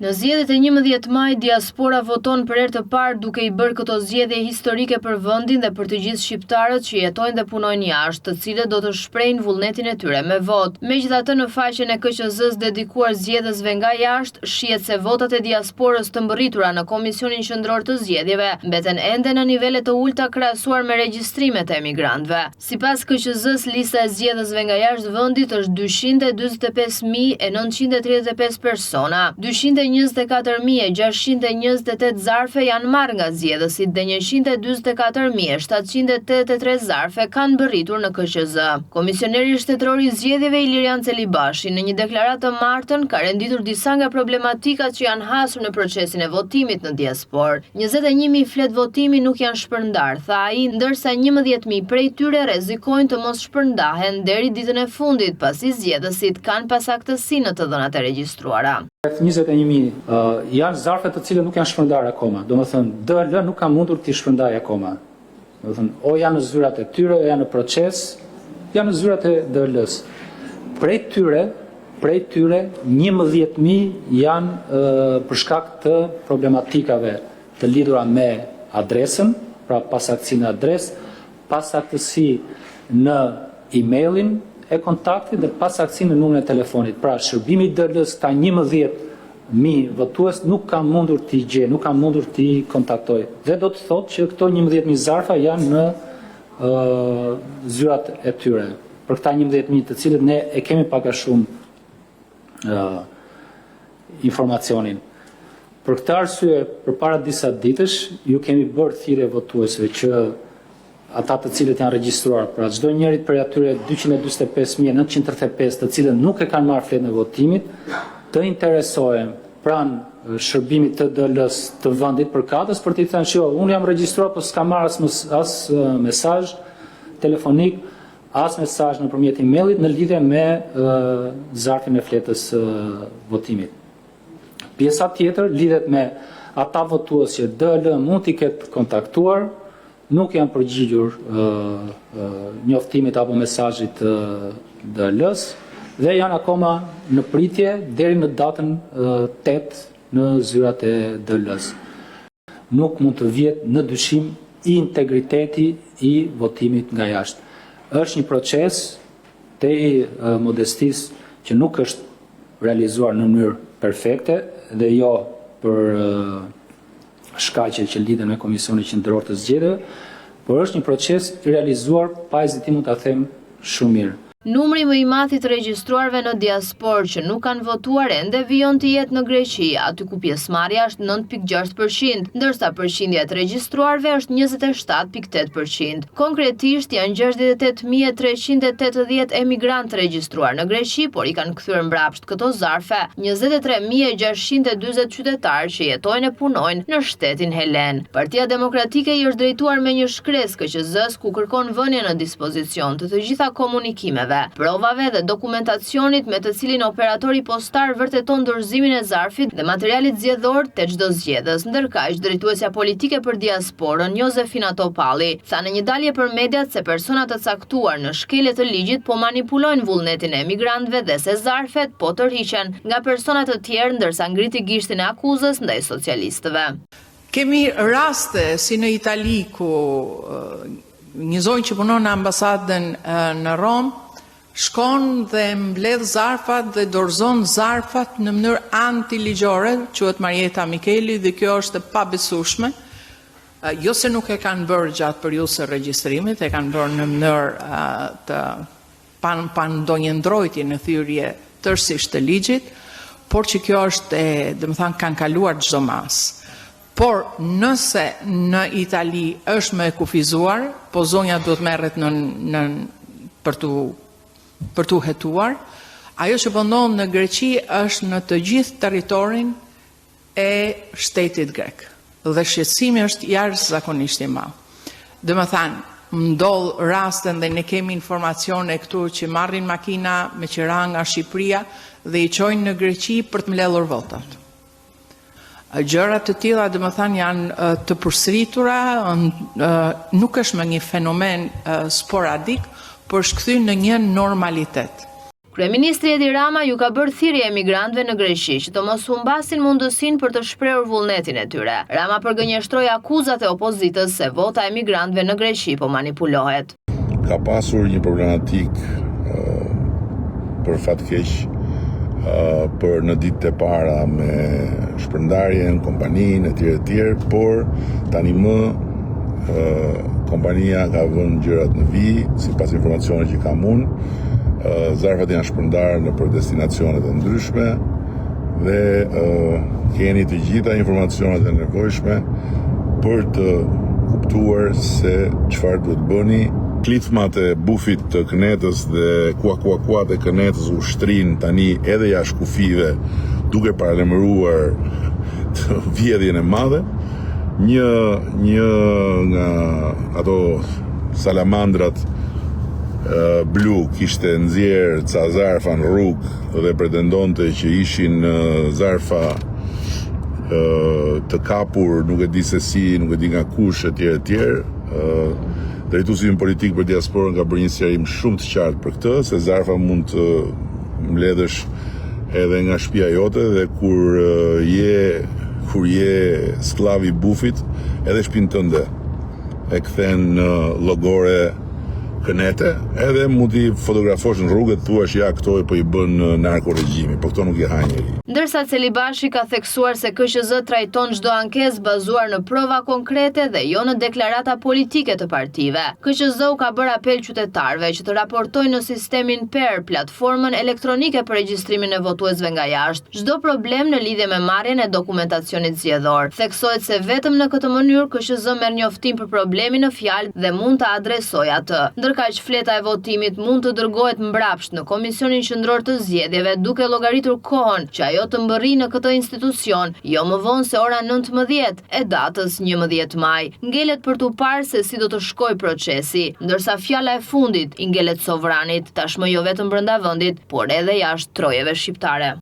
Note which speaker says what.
Speaker 1: Në zgjedhjet e 11 maj, diaspora voton për herë të parë duke i bërë këto zgjedhje historike për vendin dhe për të gjithë shqiptarët që jetojnë dhe punojnë jashtë, të cilët do të shprehin vullnetin e tyre me votë. Megjithatë, në faqen e KQZ-s dedikuar zgjedhësve nga jashtë, shihet se votat e diasporës të mbërritura në Komisionin Qendror të Zgjedhjeve mbeten ende në nivele të ulta krahasuar me regjistrimet e emigrantëve. Sipas KQZ-s, lista e zgjedhësve nga jashtë vendit është 245.935 persona. 224.628 zarfe janë marrë nga zgjedhësit dhe 144.783 zarfe kanë mbërritur në KQZ. Komisioneri shtetëror i zgjedhjeve Ilirian Celibashi në një deklaratë të martën ka renditur disa nga problematikat që janë hasur në procesin e votimit në diasporë. 21.000 flet votimi nuk janë shpërndar, tha ai, ndërsa 11.000 prej tyre rrezikojnë të mos shpërndahen deri ditën e fundit, pasi zgjedhësit kanë pasaktësi në të dhënat e regjistruara.
Speaker 2: 21.000 janë zarfe të cilët nuk janë shpërndar akoma. Domethënë, DL nuk ka mundur t'i shpërndaj akoma. Domethënë, o janë në zyrat e tyre, o janë në proces, janë në zyrat e DL-s. Prej tyre 11.000 janë për shkak të problematikave të lidhura me adresën, pra pasaktësi në adresë, pasaktësi në emailin e kontaktit dhe pasaktësi në numrin e telefonit. Pra, shërbimi i DL-s ka 11.000 votues nuk ka mundur t'i gjej, nuk ka mundur t'i kontaktoj. Dhe do të thotë që këto 11.000 zarfa janë në zyrat e tyre. Për këta 11.000 të cilët ne e kemi pak a shumë informacionin. Për këtë arsye, përpara disa ditësh, ju kemi bërë thirrje votuesve që ata të cilët janë regjistruar, pra çdo njërit për atyre 245.935 të cilët nuk e kanë marrë fletën e votimit, të interesohen pranë shërbimit të DL-s të vendit përkatës për t'i thënë që unë jam regjistruar, por s'kam marrë as mesazh telefonik, as mesazh nëpërmjet emailit në lidhje me zarfin e fletës votimit. Pjesa tjetër lidhet me ata votues që DL mund t'i ketë kontaktuar, nuk janë përgjigjur njoftimit apo mesazhit të DL-s dhe janë akoma në pritje deri në datën 8 në zyrat e DL-s. Nuk mund të vjet në dyshim i integriteti i votimit nga jashtë. Është një proces te modestisë që nuk është realizuar në mënyrë perfekte dhe jo për shkaqe që lidhen me Komisionin Qendror të Zgjedhjeve, por është një proces i realizuar pa hezitimin ta them shumë mirë.
Speaker 1: Numri më i madh i të regjistruarve në diasporë që nuk kanë votuar ende vijon të jetë në Greqi, aty ku pjesëmarrja është 9.6%, ndërsa përqindja e të regjistruarve është 27.8%. Konkretisht janë 68.380 emigrantë regjistruar në Greqi, por i kanë kthyer mbrapsht këto zarfe 23.640 qytetarë që jetojnë e punojnë në shtetin Helen. Partia Demokratike i është drejtuar me një shkresë KQZ-s ku kërkon vënien në dispozicion të gjitha komunikimeve, provave dhe dokumentacionit me të cilin operatori postar vërteton dorëzimin e zarfit dhe materialit zgjedhor te çdo zgjedhës. Ndërkaq, drejtuesja politike për diasporën, Josefina Topalli, tha në një dalje për mediat se persona të caktuar në shkelje të ligjit po manipulojnë vullnetin e emigrantëve dhe se zarfet po tërhiqen nga persona të tjerë, ndërsa ngriti gishtin e akuzës ndaj socialistëve.
Speaker 3: Kemi raste si në Itali ku një zonjë që punon në ambasadën në Rom shkon dhe mbledh zarfat dhe dorëzon zarfat në mënyrë antiligjore, quhet Marieta Mikeli, dhe kjo është e pabesueshme. Jo se nuk e kanë bërë gjatë periudhës së regjistrimit, e kanë bërë në mënyrë të pa ndonjë ndrojtje në thyrje tërësisht të ligjit, por që kjo është domethënë kanë kaluar çdo mas. Por nëse në Itali është më e kufizuar, po zonja duhet merret për tu hetuar, ajo që ndodh në Greqi është në të gjithë territorin e shtetit grek. Dhe shqetësimi është jashtëzakonisht i madh. Domethënë, ndodh raste dhe ne kemi informacione këtu që marrin makina me qira nga Shqipëria dhe i çojnë në Greqi për të mbledhur votat. Gjërat të tilla domethënë janë të përsëritura, nuk është më një fenomen sporadik, por shkthyer në një normalitet.
Speaker 1: Kryeministri Edi Rama ju ka bërë thirrje emigrantëve në Greqi që të mos humbasin mundësinë për të shprehur vullnetin e tyre. Rama përgënjeshtroi akuzat e opozitës se vota e emigrantëve në Greqi po manipulohet.
Speaker 4: Ka pasur një problematik për fatkeq për në ditët e para me shpërndarjen, kompaninë e tjerë, por tani më kompania ka vënë gjërat në vijë, sipas informacioneve që kam unë. Zarfat janë shpërndarë në për destinacione të ndryshme dhe keni të gjitha informacionet e nevojshme për të kuptuar se çfarë duhet bëni. Klithmat e bufit të Kënetës dhe kuakuat e Kënetës u shtrin tani edhe jashtë kufive, duke paralajmëruar të vjedhjen e madhe. Një nga ato salamandrat blu kishte nxjerr ca zarfa në rrugë dhe pretendonte që ishin zarfa të kapur, nuk e di se si, nuk e di nga kush etj. Drejtuesi i politik për diasporën ka bërë një sqarim shumë të qartë për këtë, se zarfa mund të mbledhësh edhe nga shtëpia jote dhe kur je skllav i bufit, edhe shtëpinë tënde e kthen në llogore Kënete, edhe mund t'i fotografosh në rrugë dhe thuash ja këto po i bën narkoregjimi, po këto nuk i ha njeri.
Speaker 1: Ndërsa Celibashi ka theksuar se KQZ trajton çdo ankesë bazuar në prova konkrete dhe jo në deklarata politike të partive. KQZ ka bërë apel qytetarëve që të raportojnë në sistemin PER, platformën elektronike për regjistrimin e votuesve nga jashtë, çdo problem në lidhje me marrjen e dokumentacionit zgjedhor. Theksohet se vetëm në këtë mënyrë KQZ merr njoftim për problemin në fjalë dhe mund ta adresojë atë. Ndërkaq fleta e votimit mund të dërgohet mbrapsht në Komisionin Qendror të Zgjedhjeve duke llogaritur kohën që ajo të mbërrijë në këtë institucion, jo më vonë se ora 19 e datës 11 maj. Ngelet për t'u parë se si do të shkojë procesi, ndërsa fjala e fundit i ngelet sovranit, tashmë jo vetëm brenda vendit, por edhe jashtë trojeve shqiptare.